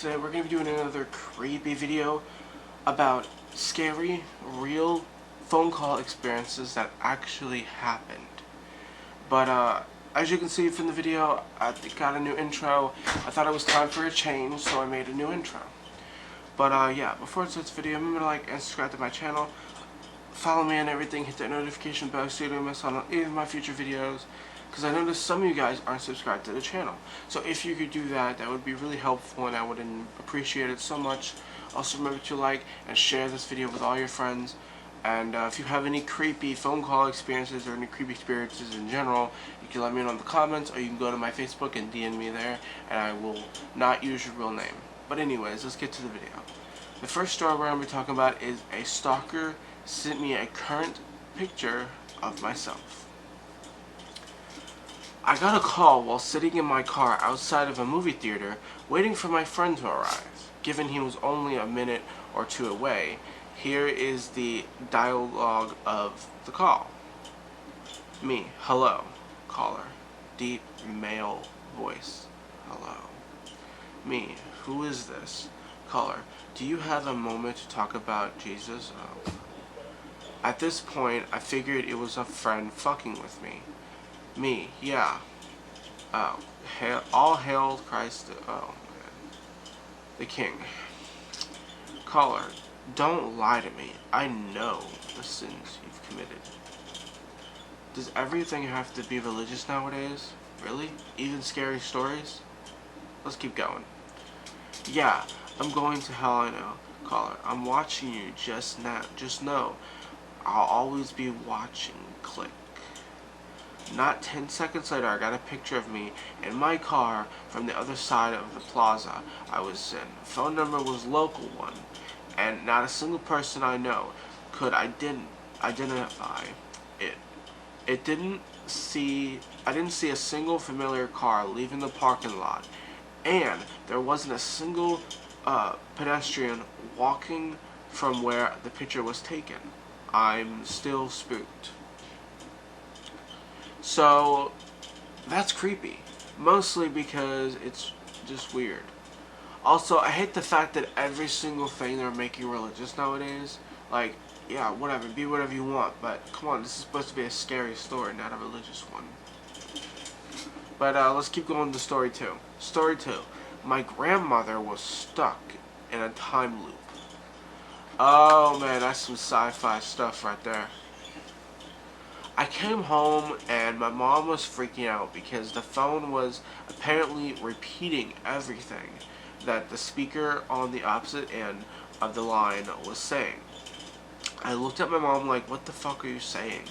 today we're going to be doing another creepy video about scary, real phone call experiences that actually happened. But as you can see from the video, I got a new intro. I thought it was time for a change, so I made a new intro. But yeah, before I start this video, remember to like and subscribe to my channel. Follow me on everything, hit that notification bell so you don't miss on any of my future videos, because I noticed some of you guys aren't subscribed to the channel. So if you could do that, that would be really helpful and I would appreciate it so much. Also remember to like and share this video with all your friends. And if you have any creepy phone call experiences or any creepy experiences in general, you can let me know in the comments, or you can go to my Facebook and DM me there, and I will not use your real name. But anyways, let's get to the video. The first story we're going to be talking about is a stalker sent me a current picture of myself. I got a call while sitting in my car outside of a movie theater waiting for my friend to arrive. Given he was only a minute or two away, here is the dialogue of the call. Me, hello, caller. Deep male voice. Hello. Me, who is this? Caller, do you have a moment to talk about Jesus? Oh. At this point, I figured it was a friend fucking with me. Me, yeah. Oh, all hail Christ. Oh, man. The King. Caller, don't lie to me. I know the sins you've committed. Does everything have to be religious nowadays? Really? Even scary stories? Let's keep going. Yeah, I'm going to hell, I know. Caller, I'm watching you just now. Just know, I'll always be watching. Click. Not 10 seconds later, I got a picture of me in my car from the other side of the plaza I was in. Phone number was local one, and not a single person I know could identify it. I didn't see a single familiar car leaving the parking lot, and there wasn't a single pedestrian walking from where the picture was taken. I'm still spooked. So, that's creepy. Mostly because it's just weird. Also, I hate the fact that every single thing they're making religious nowadays. Like, yeah, whatever, be whatever you want, but come on, this is supposed to be a scary story, not a religious one. But let's keep going to story 2. Story 2. My grandmother was stuck in a time loop. Oh man, that's some sci-fi stuff right there. I came home and my mom was freaking out because the phone was apparently repeating everything that the speaker on the opposite end of the line was saying. I looked at my mom like, what the fuck are you saying?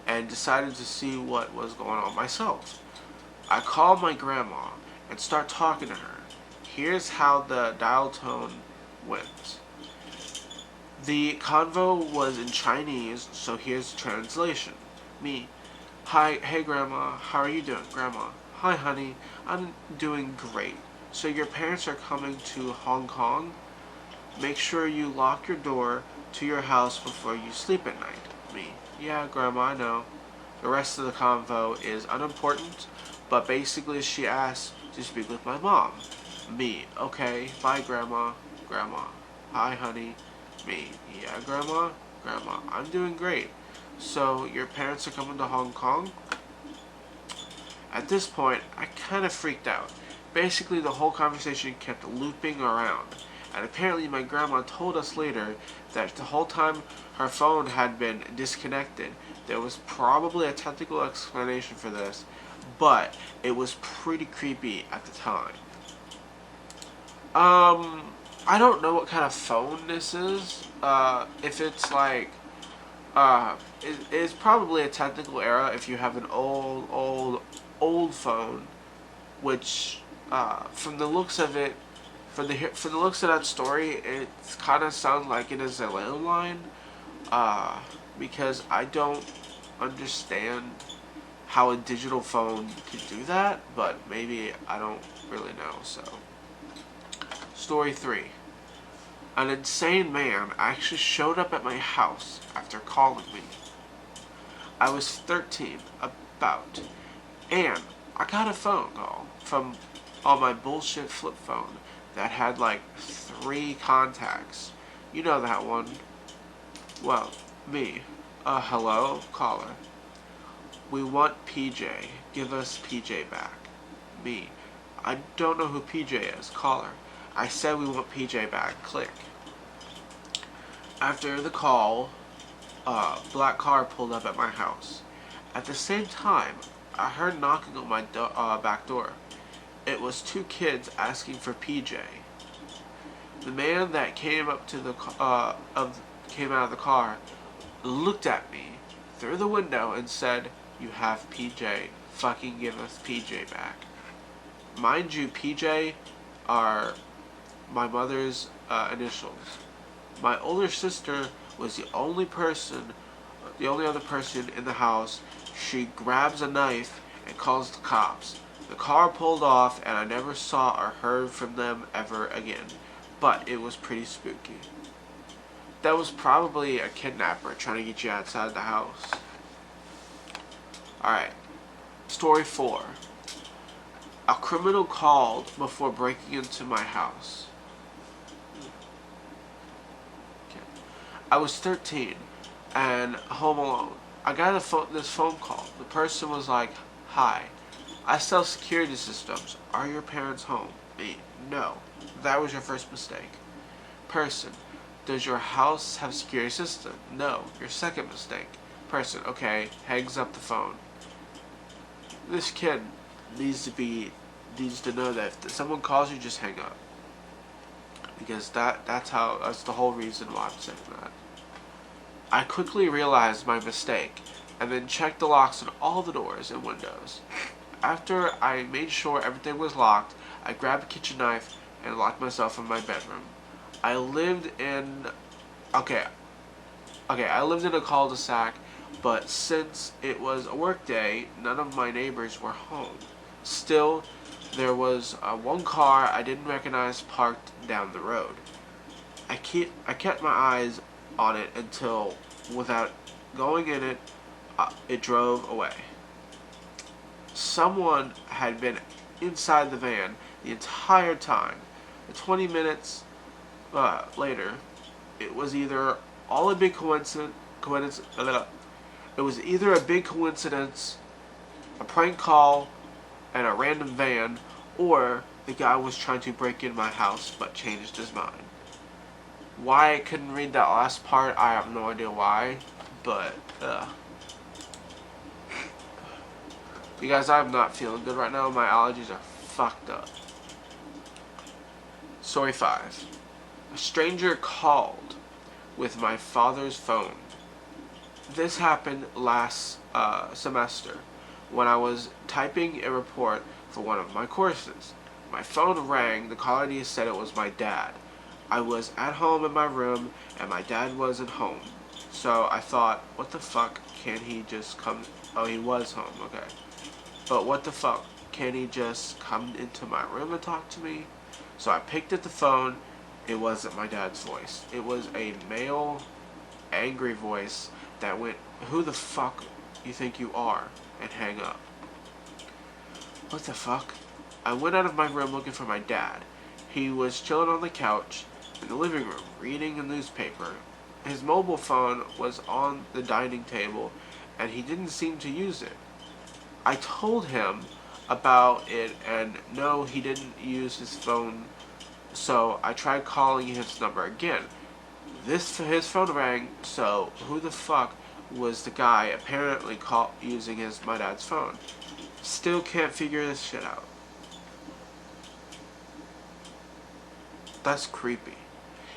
And decided to see what was going on myself. I called my grandma and start talking to her. Here's how the dial tone went. The convo was in Chinese, so here's the translation. Me, hi, hey grandma, how are you doing? Grandma, hi honey, I'm doing great. So your parents are coming to Hong Kong? Make sure you lock your door to your house before you sleep at night. Me, yeah grandma, I know. The rest of the convo is unimportant, but basically she asked to speak with my mom. Me, okay, bye grandma. Grandma, hi honey. Me, yeah grandma. Grandma, I'm doing great. So your parents are coming to Hong Kong? At this point, I kind of freaked out. Basically, the whole conversation kept looping around. And apparently my grandma told us later that the whole time her phone had been disconnected. There was probably a technical explanation for this, but it was pretty creepy at the time. I don't know what kind of phone this is. If it's like, it's probably a technical error if you have an old phone, which, from the looks of it, from the looks of that story, it kind of sounds like it is a landline, because I don't understand how a digital phone could do that, but maybe I don't really know, so. Story 3. An insane man actually showed up at my house after calling me. I was 13, about, and I got a phone call from on my bullshit flip phone that had like 3 contacts. You know that one. Well, me. Hello, caller. We want PJ. Give us PJ back. Me. I don't know who PJ is. Caller. I said we want PJ back. Click. After the call, a black car pulled up at my house. At the same time, I heard knocking on my back door. It was 2 kids asking for PJ. The man that came up to the came out of the car looked at me through the window and said, "You have PJ. Fucking give us PJ back." Mind you, PJ are my mother's initials. My older sister was the only other person in the house. She grabs a knife and calls the cops. The car pulled off and I never saw or heard from them ever again. But it was pretty spooky. That was probably a kidnapper trying to get you outside the house. Alright. Story 4. A criminal called before breaking into my house. Okay. I was 13 and home alone. I got this phone call. The person was like, "Hi, I sell security systems. Are your parents home?" Me, "No. That was your first mistake." Person, "Does your house have a security system?" "No. Your second mistake." Person, "Okay," hangs up the phone. This kid needs to know that if someone calls you, just hang up. Because that's the whole reason why I'm saying that. I quickly realized my mistake and then checked the locks on all the doors and windows. After I made sure everything was locked, I grabbed a kitchen knife and locked myself in my bedroom. I lived in a cul-de-sac, but since it was a work day, none of my neighbors were home. Still, there was one car I didn't recognize parked down the road. I kept my eyes on it until, without going in it, it drove away. Someone had been inside the van the entire time. 20 minutes later, it was either all a big coincidence. It was either a big coincidence, a prank call, and a random van, or the guy was trying to break in my house but changed his mind. Why I couldn't read that last part, I have no idea why, but you guys, I'm not feeling good right now. My allergies are fucked up. Story 5. A stranger called with my father's phone. This happened last semester when I was typing a report for one of my courses. My phone rang. The caller ID said it was my dad. I was at home in my room and my dad wasn't home. So I thought, what the fuck, can he just come? Oh, he was home, okay. But what the fuck, can he just come into my room and talk to me? So I picked up the phone. It wasn't my dad's voice. It was a male, angry voice that went, "Who the fuck you think you are?" and hang up. What the fuck? I went out of my room looking for my dad. He was chilling on the couch in the living room, reading a newspaper. His mobile phone was on the dining table, and he didn't seem to use it. I told him about it, and no, he didn't use his phone, so I tried calling his number again. His phone rang, so who the fuck was the guy apparently using my dad's phone? Still can't figure this shit out. That's creepy.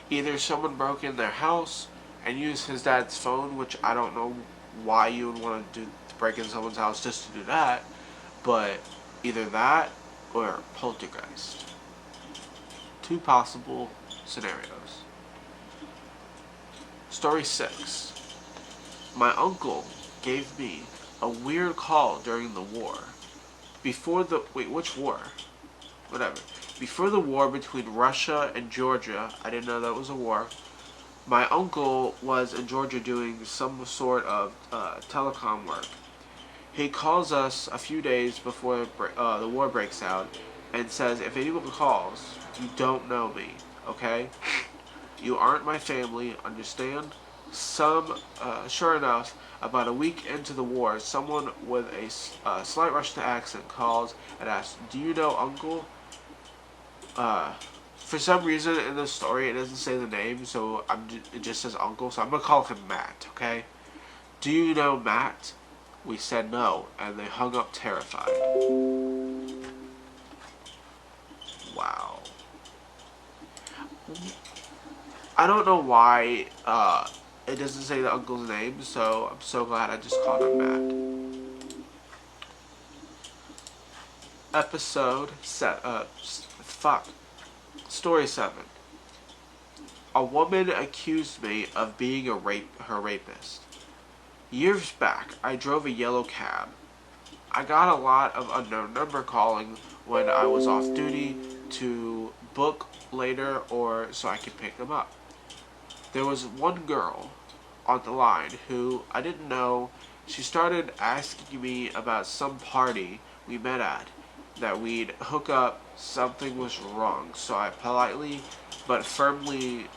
Either someone broke in their house and used his dad's phone, which I don't know why you would want to break in someone's house just to do that, but either that or poltergeist. 2 possible scenarios. Story 6. My uncle gave me a weird call during the war. Which war? Whatever. Before the war between Russia and Georgia, I didn't know that was a war. My uncle was in Georgia doing some sort of telecom work. He calls us a few days before the war breaks out and says if anyone calls, You don't know me, okay? You aren't my family, understand? Sure enough, about a week into the war, someone with a slight Russian accent calls and asks, "Do you know Uncle?" For some reason in the story, it doesn't say the name, so it just says Uncle, so I'm gonna call him Matt, okay? "Do you know Matt?" We said no, and they hung up terrified. Wow. I don't know why it doesn't say the uncle's name, so I'm so glad I just called him Matt. Story 7. A woman accused me of being her rapist. Years back, I drove a yellow cab. I got a lot of unknown number calling when I was off duty to book later or so I could pick them up. There was one girl on the line who I didn't know. She started asking me about some party we met at, that we'd hook up. Something was wrong, so I politely but firmly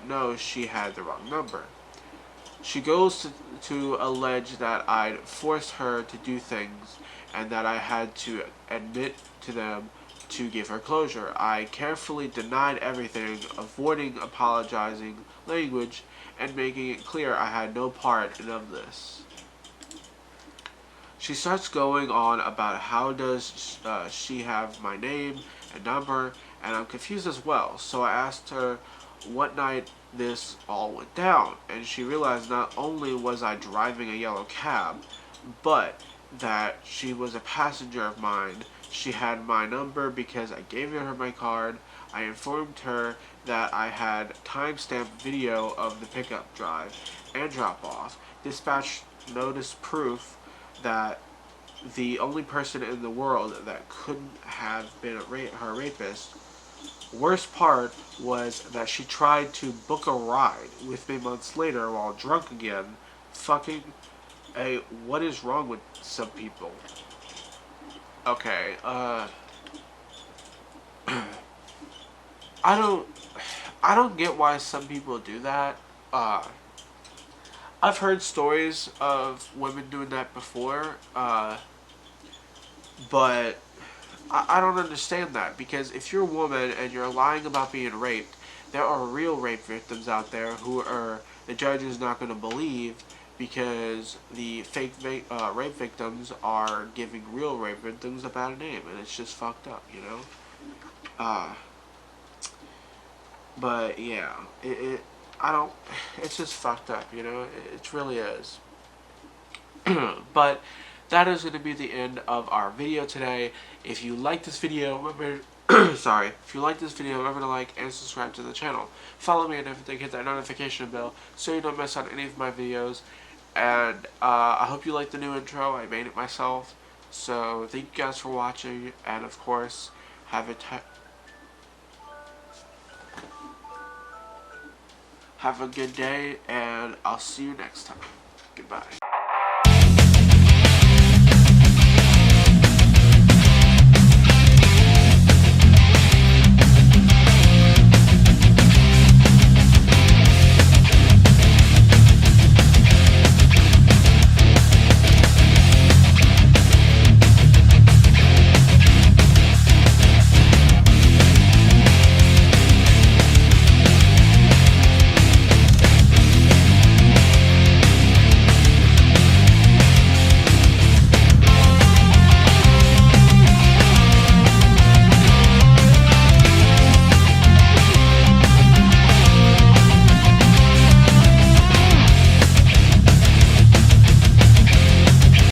know she had the wrong number. She goes to allege that I'd forced her to do things and that I had to admit to them to give her closure. I carefully denied everything, avoiding apologizing language and making it clear I had no part in of this. She starts going on about how does she have my name and number, and I'm confused as well. So I asked her what night this all went down, and she realized not only was I driving a yellow cab, but that she was a passenger of mine. She had my number because I gave her my card. I informed her that I had timestamped video of the pickup drive and drop off. Dispatch notice proof that the only person in the world that couldn't have been her rapist. Worst part was that she tried to book a ride with me months later while drunk again. Fucking what is wrong with some people? Okay, I don't get why some people do that. I've heard stories of women doing that before, but I don't understand that, because if you're a woman and you're lying about being raped, there are real rape victims out there who the judge is not going to believe, because the fake rape victims are giving real rape victims a bad name, and it's just fucked up, you know? But yeah, it's just fucked up, you know? It really is. But that is going to be the end of our video today. If you like this video, remember if you like this video, remember to like and subscribe to the channel. Follow me and everything, hit that notification bell so you don't miss on any of my videos. And I hope you like the new intro. I made it myself. So thank you guys for watching, and of course, have a good day, and I'll see you next time. Goodbye.